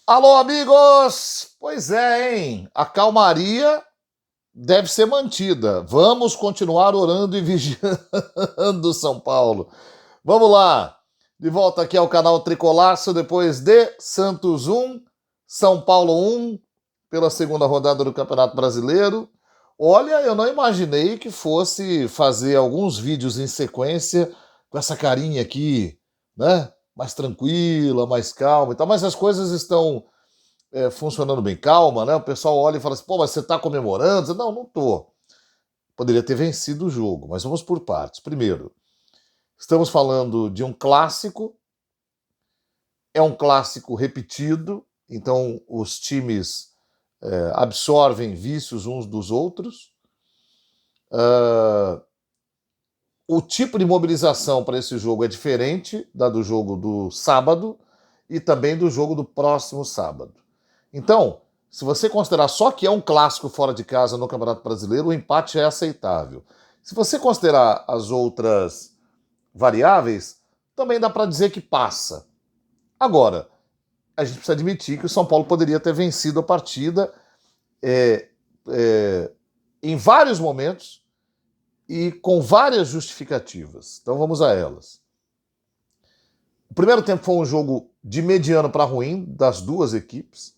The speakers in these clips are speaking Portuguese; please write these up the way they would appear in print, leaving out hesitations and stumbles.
Alô, amigos! Pois é, hein? A calmaria deve ser mantida. Vamos continuar orando e vigiando São Paulo. Vamos lá. De volta aqui ao canal Tricolaço depois de Santos 1, São Paulo 1, pela segunda rodada do Campeonato Brasileiro. Olha, eu não imaginei que fosse fazer alguns vídeos em sequência com essa carinha aqui, né? Mais tranquila, mais calma e tal, mas as coisas estão funcionando bem. Calma, né? O pessoal olha e fala assim, pô, mas você tá comemorando? Não, não tô. Poderia ter vencido o jogo, mas vamos por partes. Primeiro, estamos falando de um clássico, é um clássico repetido, então os times absorvem vícios uns dos outros. O tipo de mobilização para esse jogo é diferente da do jogo do sábado e também do jogo do próximo sábado. Então, se você considerar só que é um clássico fora de casa no Campeonato Brasileiro, o empate é aceitável. Se você considerar as outras variáveis, também dá para dizer que passa. Agora, a gente precisa admitir que o São Paulo poderia ter vencido a partida é, é, em vários momentos e com várias justificativas. Então vamos a elas. O primeiro tempo foi um jogo de mediano para ruim das duas equipes.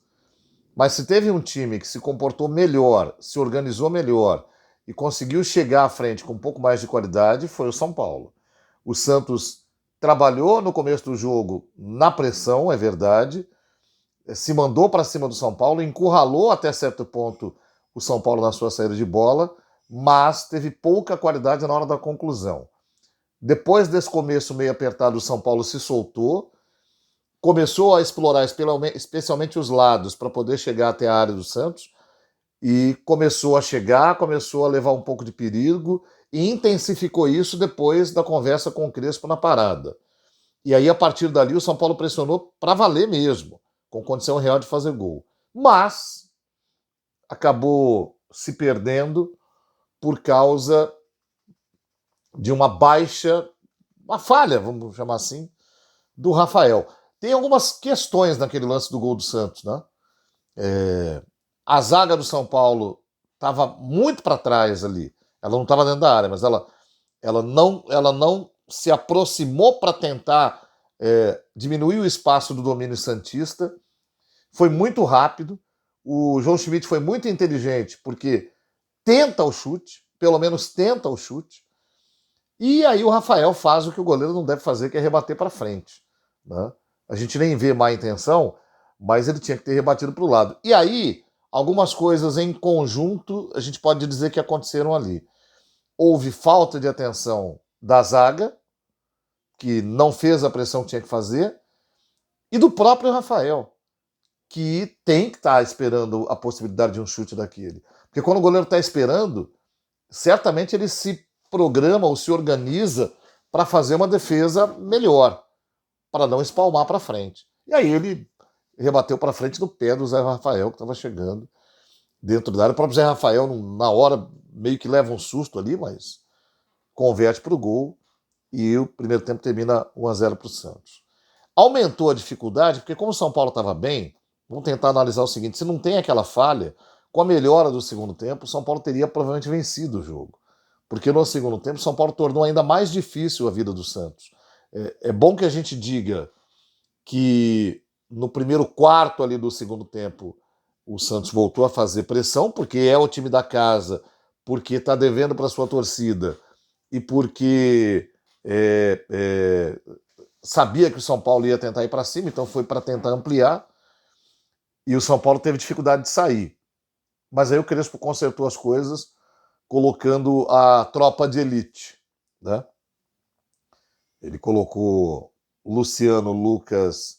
Mas se teve um time que se comportou melhor, se organizou melhor e conseguiu chegar à frente com um pouco mais de qualidade, foi o São Paulo. O Santos trabalhou no começo do jogo na pressão, é verdade, se mandou para cima do São Paulo, encurralou até certo ponto o São Paulo na sua saída de bola, mas teve pouca qualidade na hora da conclusão. Depois desse começo meio apertado, o São Paulo se soltou, começou a explorar especialmente os lados para poder chegar até a área do Santos e começou a chegar, começou a levar um pouco de perigo e intensificou isso depois da conversa com o Crespo na parada. E aí, a partir dali, o São Paulo pressionou para valer mesmo, com condição real de fazer gol. Mas acabou se perdendo por causa de uma baixa, uma falha, vamos chamar assim, do Rafael. Tem algumas questões naquele lance do gol do Santos, né? A zaga do São Paulo estava muito para trás ali. Ela não estava dentro da área, mas ela não se aproximou para tentar diminuir o espaço do domínio santista. Foi muito rápido. O João Schmidt foi muito inteligente, porque tenta o chute, pelo menos tenta o chute. E aí o Rafael faz o que o goleiro não deve fazer, que é rebater para frente. Né? A gente nem vê má intenção, mas ele tinha que ter rebatido para o lado. E aí, algumas coisas em conjunto, a gente pode dizer que aconteceram ali. Houve falta de atenção da zaga, que não fez a pressão que tinha que fazer, e do próprio Rafael, que tem que estar esperando a possibilidade de um chute daquele. Porque quando o goleiro está esperando, certamente ele se programa ou se organiza para fazer uma defesa melhor, para não espalmar para frente. E aí ele rebateu para frente do pé do Zé Rafael, que estava chegando dentro da área. O próprio Zé Rafael, na hora, meio que leva um susto ali, mas converte para o gol e o primeiro tempo termina 1-0 para o Santos. Aumentou a dificuldade, porque como o São Paulo estava bem, vamos tentar analisar o seguinte, se não tem aquela falha, com a melhora do segundo tempo, o São Paulo teria provavelmente vencido o jogo. Porque no segundo tempo, o São Paulo tornou ainda mais difícil a vida do Santos. É bom que a gente diga que no primeiro quarto ali do segundo tempo, o Santos voltou a fazer pressão, porque é o time da casa, porque está devendo para sua torcida e porque sabia que o São Paulo ia tentar ir para cima, então foi para tentar ampliar, e o São Paulo teve dificuldade de sair. Mas aí o Crespo consertou as coisas, colocando a tropa de elite. Né? Ele colocou Luciano, Lucas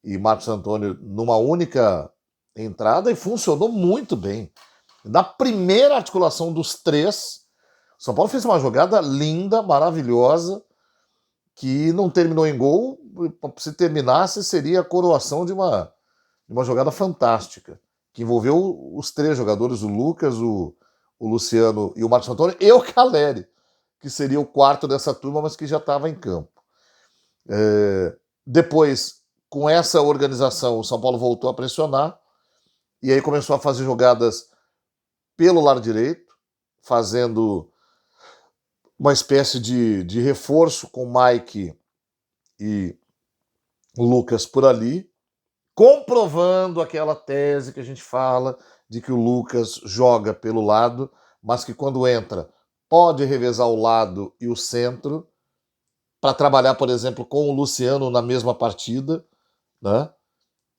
e Marcos Antônio numa única entrada e funcionou muito bem. Na primeira articulação dos três, o São Paulo fez uma jogada linda, maravilhosa, que não terminou em gol. Se terminasse, seria a coroação de uma jogada fantástica, que envolveu os três jogadores, o Lucas, o Luciano e o Marcos Antônio, e o Caleri, que seria o quarto dessa turma, mas que já estava em campo. Depois com essa organização, o São Paulo voltou a pressionar e aí começou a fazer jogadas pelo lado direito, fazendo uma espécie de reforço com Mike e Lucas por ali, comprovando aquela tese que a gente fala de que o Lucas joga pelo lado, mas que quando entra pode revezar o lado e o centro para trabalhar, por exemplo, com o Luciano na mesma partida, né?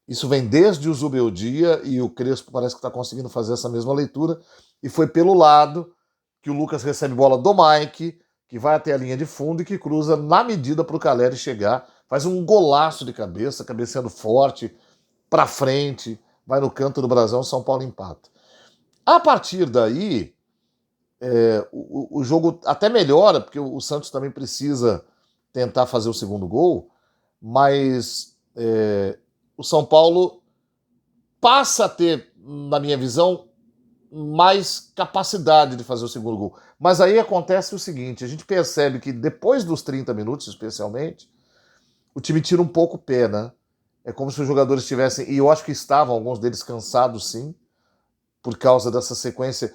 Isso vem desde o Zubeldia e o Crespo parece que está conseguindo fazer essa mesma leitura. E foi pelo lado que o Lucas recebe bola do Mike, que vai até a linha de fundo e que cruza na medida para o Caleri chegar. Faz um golaço de cabeça, cabeceando forte, para frente, vai no canto do brasão, São Paulo empata. A partir daí, o jogo até melhora, porque o Santos também precisa tentar fazer o segundo gol, mas o São Paulo passa a ter, na minha visão, mais capacidade de fazer o segundo gol. Mas aí acontece o seguinte, a gente percebe que depois dos 30 minutos, especialmente, o time tira um pouco o pé, né? É como se os jogadores tivessem, e eu acho que estavam, alguns deles cansados sim, por causa dessa sequência.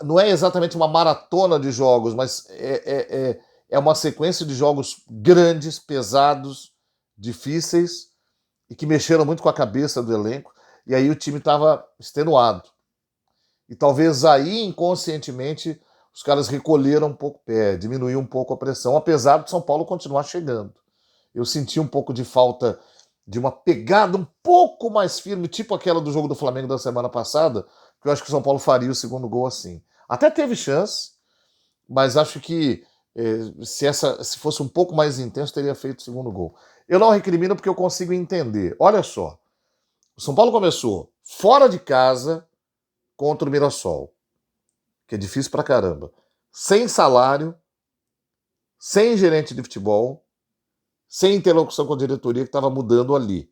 Não é exatamente uma maratona de jogos, mas é uma sequência de jogos grandes, pesados, difíceis, e que mexeram muito com a cabeça do elenco, e aí o time estava extenuado. E talvez aí, inconscientemente, os caras recolheram um pouco o pé, diminuíram um pouco a pressão, apesar do São Paulo continuar chegando. Eu senti um pouco de falta de uma pegada um pouco mais firme, tipo aquela do jogo do Flamengo da semana passada, que eu acho que o São Paulo faria o segundo gol assim. Até teve chance, mas acho que se fosse um pouco mais intenso, teria feito o segundo gol. Eu não recrimino porque eu consigo entender. Olha só, o São Paulo começou fora de casa contra o Mirassol, que é difícil pra caramba, sem salário, sem gerente de futebol, sem interlocução com a diretoria que estava mudando ali.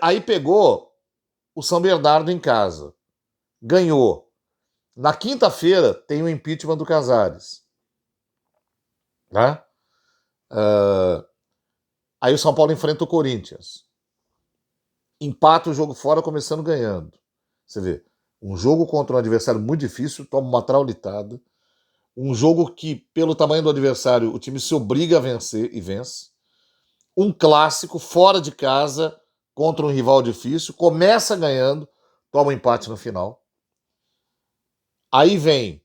Aí pegou o São Bernardo em casa, ganhou. Na quinta-feira tem o impeachment do Casares, né? Aí o São Paulo enfrenta o Corinthians, empata o jogo fora, começando ganhando. Você vê, um jogo contra um adversário muito difícil, toma uma traulitada. Um jogo que, pelo tamanho do adversário, o time se obriga a vencer e vence. Um clássico fora de casa contra um rival difícil, começa ganhando, toma um empate no final. Aí vem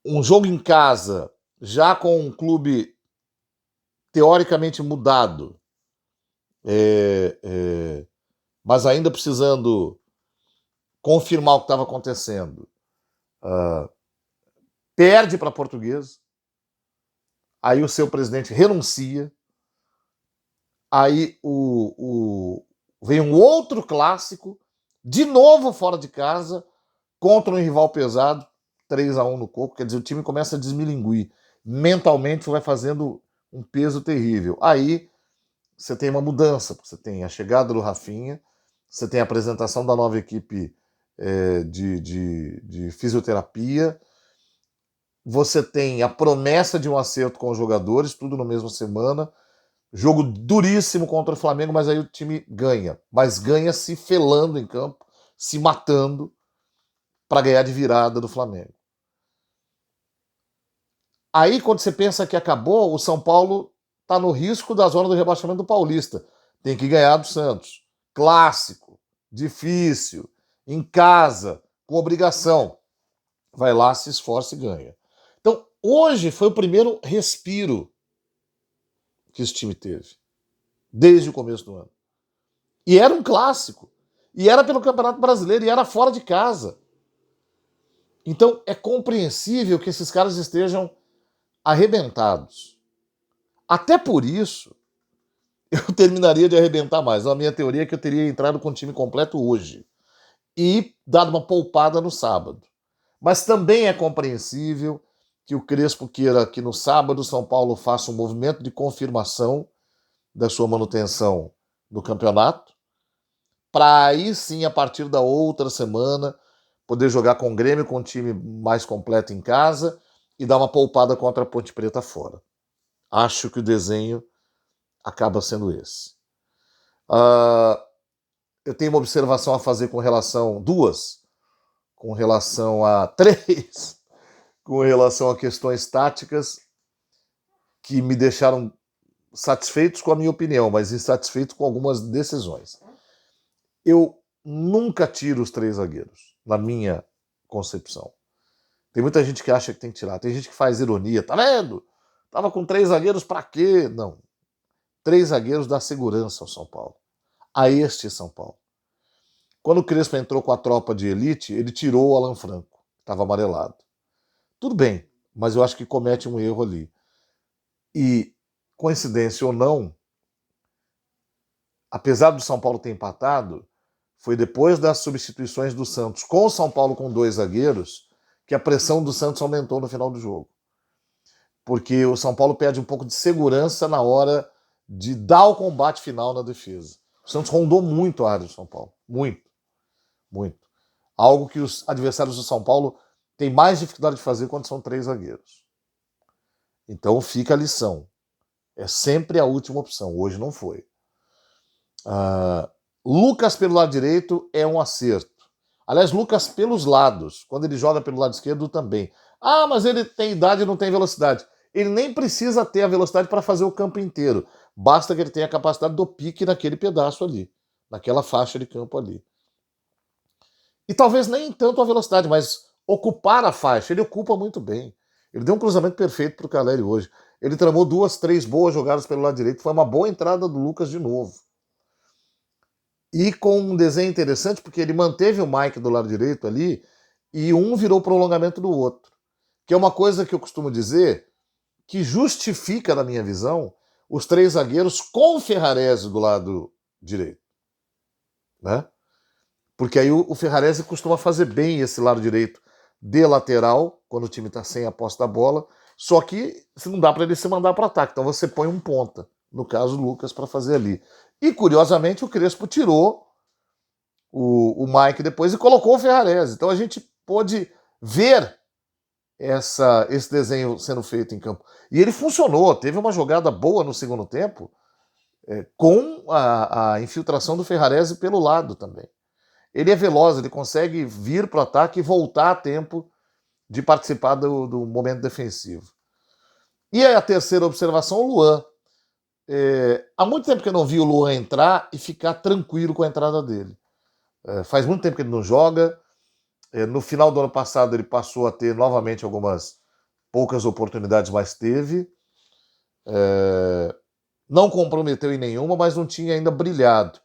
um jogo em casa, já com um clube teoricamente mudado, mas ainda precisando confirmar o que estava acontecendo. Perde para a Portuguesa, aí o seu presidente renuncia, aí vem um outro clássico, de novo fora de casa, contra um rival pesado, 3-1 no Coco, quer dizer, o time começa a desmilinguir. Mentalmente vai fazendo um peso terrível. Aí você tem uma mudança, você tem a chegada do Rafinha, você tem a apresentação da nova equipe de fisioterapia, você tem a promessa de um acerto com os jogadores, tudo na mesma semana. Jogo duríssimo contra o Flamengo, mas aí o time ganha. Mas ganha se felando em campo, se matando para ganhar de virada do Flamengo. Aí, quando você pensa que acabou, o São Paulo está no risco da zona do rebaixamento do Paulista. Tem que ganhar do Santos. Clássico, difícil, em casa, com obrigação. Vai lá, se esforça e ganha. Então, hoje foi o primeiro respiro que esse time teve, desde o começo do ano. E era um clássico. E era pelo Campeonato Brasileiro, e era fora de casa. Então, é compreensível que esses caras estejam arrebentados. Até por isso, eu terminaria de arrebentar mais. A minha teoria é que eu teria entrado com o time completo hoje e dado uma poupada no sábado. Mas também é compreensível que o Crespo queira que no sábado o São Paulo faça um movimento de confirmação da sua manutenção no campeonato, para aí sim, a partir da outra semana, poder jogar com o Grêmio, com um time mais completo em casa e dar uma poupada contra a Ponte Preta fora. Acho que o desenho acaba sendo esse. Eu tenho uma observação a fazer com relação, duas, com relação a três, com relação a questões táticas que me deixaram satisfeitos com a minha opinião, mas insatisfeitos com algumas decisões. Eu nunca tiro os 3 zagueiros, na minha concepção. Tem muita gente que acha que tem que tirar, tem gente que faz ironia, tá vendo? Tava com 3 zagueiros pra quê? Não. 3 zagueiros dá segurança ao São Paulo. A este São Paulo. Quando o Crespo entrou com a tropa de elite, ele tirou o Alan Franco, que estava amarelado. Tudo bem, mas eu acho que comete um erro ali. E, coincidência ou não, apesar do São Paulo ter empatado, foi depois das substituições do Santos com o São Paulo com 2 zagueiros que a pressão do Santos aumentou no final do jogo. Porque o São Paulo perde um pouco de segurança na hora de dar o combate final na defesa. O Santos rondou muito a área do São Paulo. Muito. Muito. Algo que os adversários do São Paulo têm mais dificuldade de fazer quando são 3 zagueiros. Então fica a lição. É sempre a última opção. Hoje não foi. Lucas pelo lado direito é um acerto. Aliás, Lucas pelos lados. Quando ele joga pelo lado esquerdo também. Ah, mas ele tem idade e não tem velocidade. Ele nem precisa ter a velocidade para fazer o campo inteiro. Basta que ele tenha a capacidade do pique naquele pedaço ali. Naquela faixa de campo ali. E talvez nem tanto a velocidade, mas ocupar a faixa. Ele ocupa muito bem. Ele deu um cruzamento perfeito para o Caleri hoje. Ele tramou 2, 3 boas jogadas pelo lado direito. Foi uma boa entrada do Lucas de novo. E com um desenho interessante, porque ele manteve o Mike do lado direito ali e um virou prolongamento do outro. Que é uma coisa que eu costumo dizer que justifica, na minha visão, os 3 zagueiros com o Ferrarese do lado direito. Né? Porque aí o Ferrarese costuma fazer bem esse lado direito de lateral, quando o time está sem a posse da bola, só que não dá para ele se mandar para ataque. Então você põe um ponta, no caso o Lucas, para fazer ali. E curiosamente o Crespo tirou o Mike depois e colocou o Ferrarese. Então a gente pôde ver esse desenho sendo feito em campo. E ele funcionou, teve uma jogada boa no segundo tempo, com a infiltração do Ferrarese pelo lado também. Ele é veloz, ele consegue vir para o ataque e voltar a tempo de participar do momento defensivo. E aí a terceira observação, o Luan. Há muito tempo que eu não vi o Luan entrar e ficar tranquilo com a entrada dele. Faz muito tempo que ele não joga. No final do ano passado ele passou a ter novamente algumas poucas oportunidades, mas teve. Não comprometeu em nenhuma, mas não tinha ainda brilhado.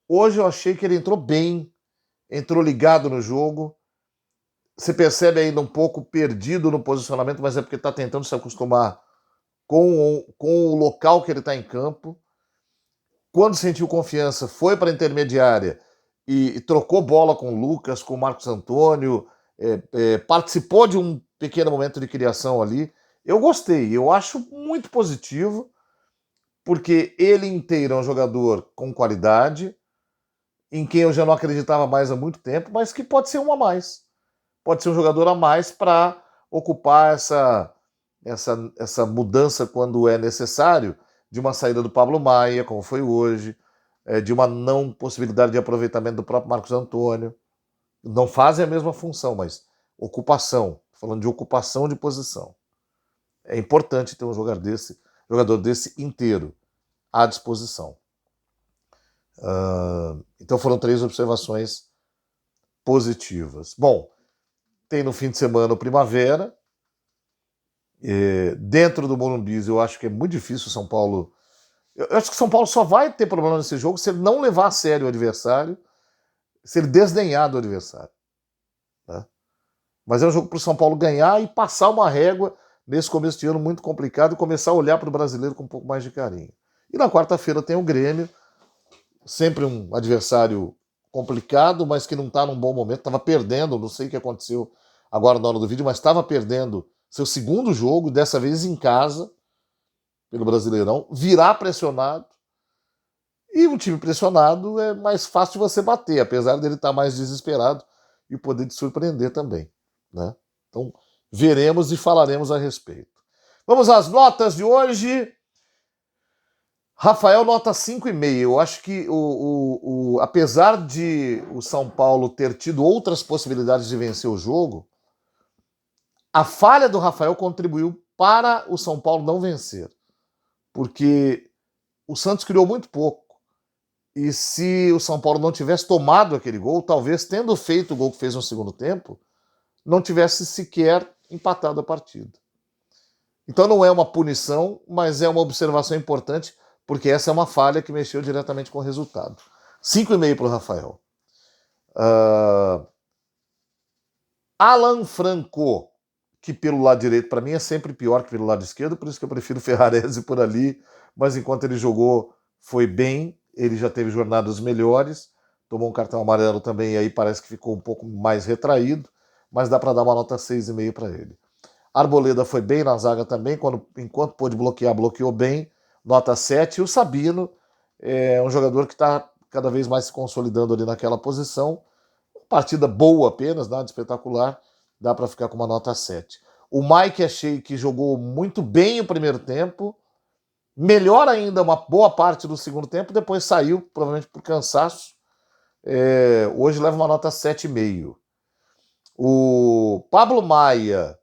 Hoje eu achei que ele entrou bem, entrou ligado no jogo. Você percebe ainda um pouco perdido no posicionamento, mas é porque está tentando se acostumar com o local que ele está em campo. Quando sentiu confiança, foi para a intermediária e trocou bola com o Lucas, com o Marcos Antônio, participou de um pequeno momento de criação ali. Eu gostei, eu acho muito positivo, porque ele inteiro é um jogador com qualidade, em quem eu já não acreditava mais há muito tempo, mas que pode ser um a mais. Pode ser um jogador a mais para ocupar essa mudança quando é necessário, de uma saída do Pablo Maia, como foi hoje, de uma não possibilidade de aproveitamento do próprio Marcos Antônio. Não fazem a mesma função, mas ocupação, falando de ocupação de posição. É importante ter um jogador desse inteiro à disposição. Então foram 3 observações positivas. Bom, tem no fim de semana o Primavera. Dentro do Morumbi, eu acho que é muito difícil o São Paulo. Eu acho que o São Paulo só vai ter problema nesse jogo se ele não levar a sério o adversário, se ele desdenhar do adversário. Né? Mas é um jogo para o São Paulo ganhar e passar uma régua nesse começo de ano muito complicado e começar a olhar para o brasileiro com um pouco mais de carinho. E na quarta-feira tem o Grêmio, sempre um adversário complicado, mas que não está num bom momento, estava perdendo, não sei o que aconteceu agora na hora do vídeo, mas estava perdendo seu segundo jogo, dessa vez em casa, pelo Brasileirão, virá pressionado, e um time pressionado é mais fácil de você bater, apesar dele estar mais desesperado e poder te surpreender também. Né? Então, veremos e falaremos a respeito. Vamos às notas de hoje. Rafael, nota 5,5. Eu acho que, apesar de o São Paulo ter tido outras possibilidades de vencer o jogo, a falha do Rafael contribuiu para o São Paulo não vencer. Porque o Santos criou muito pouco. E se o São Paulo não tivesse tomado aquele gol, talvez tendo feito o gol que fez no segundo tempo, não tivesse sequer empatado a partida. Então não é uma punição, mas é uma observação importante, porque essa é uma falha que mexeu diretamente com o resultado. 5,5 para o Rafael. Alan Franco, que pelo lado direito para mim é sempre pior que pelo lado esquerdo, por isso que eu prefiro Ferrarese por ali, mas enquanto ele jogou foi bem, ele já teve jornadas melhores, tomou um cartão amarelo também e aí parece que ficou um pouco mais retraído, mas dá para dar uma nota 6,5 para ele. Arboleda foi bem na zaga também, enquanto pôde bloquear, bloqueou bem, nota 7. E o Sabino é um jogador que está cada vez mais se consolidando ali naquela posição. Partida boa apenas, nada espetacular, dá para ficar com uma nota 7. O Mike achei que jogou muito bem o primeiro tempo, melhor ainda uma boa parte do segundo tempo, depois saiu, provavelmente por cansaço. Hoje leva uma nota 7,5. O Pablo Maia,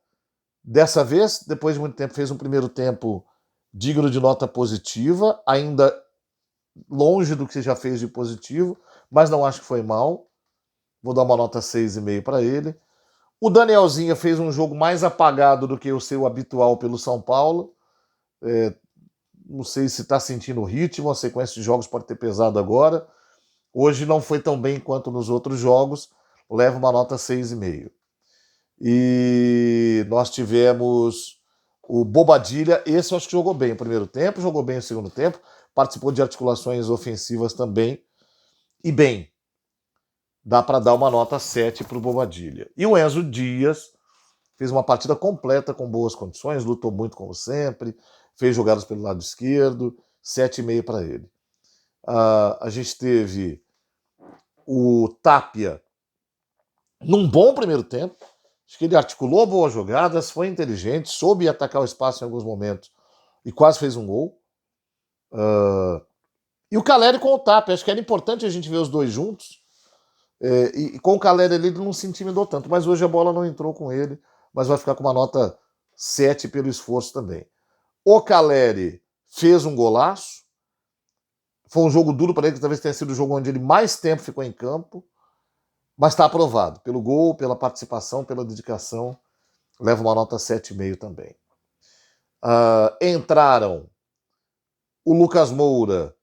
dessa vez, depois de muito tempo, fez um primeiro tempo digno de nota positiva, ainda longe do que já fez de positivo, mas não acho que foi mal. Vou dar uma nota 6,5 para ele. O Danielzinho fez um jogo mais apagado do que o seu habitual pelo São Paulo. Não sei se está sentindo o ritmo, a sequência de jogos pode ter pesado agora. Hoje não foi tão bem quanto nos outros jogos, leva uma nota 6,5. E nós tivemos o Bobadilha, esse eu acho que jogou bem o primeiro tempo, jogou bem o segundo tempo, participou de articulações ofensivas também, e bem, dá para dar uma nota 7 para o Bobadilha. E o Enzo Dias fez uma partida completa com boas condições, lutou muito como sempre, fez jogadas pelo lado esquerdo, 7,5 para ele. A gente teve o Tapia num bom primeiro tempo, acho que ele articulou boas jogadas, foi inteligente, soube atacar o espaço em alguns momentos e quase fez um gol. E o Caleri com o Tapia, acho que era importante a gente ver os dois juntos. E com o Caleri ele não se intimidou tanto, mas hoje a bola não entrou com ele, mas vai ficar com uma nota 7 pelo esforço também. O Caleri fez um golaço, foi um jogo duro para ele, que talvez tenha sido o jogo onde ele mais tempo ficou em campo, mas está aprovado pelo gol, pela participação, pela dedicação, leva uma nota 7,5 também. Entraram o Lucas Moura,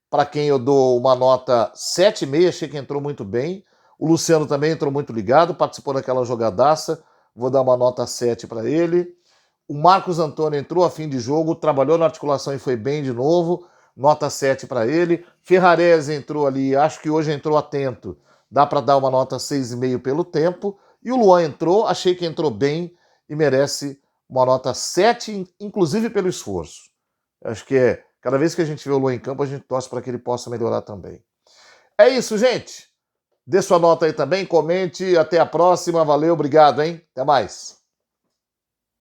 para quem eu dou uma nota 7,5, achei que entrou muito bem. O Luciano também entrou muito ligado, participou daquela jogadaça, vou dar uma nota 7 para ele. O Marcos Antônio entrou a fim de jogo, trabalhou na articulação e foi bem de novo, nota 7 para ele. Ferrarese entrou ali, acho que hoje entrou atento, dá para dar uma nota 6,5 pelo tempo. E o Luan entrou, achei que entrou bem e merece uma nota 7, inclusive pelo esforço. Acho que cada vez que a gente vê o Luan em campo, a gente torce para que ele possa melhorar também. É isso, gente. Dê sua nota aí também, comente. Até a próxima. Valeu, obrigado, hein? Até mais.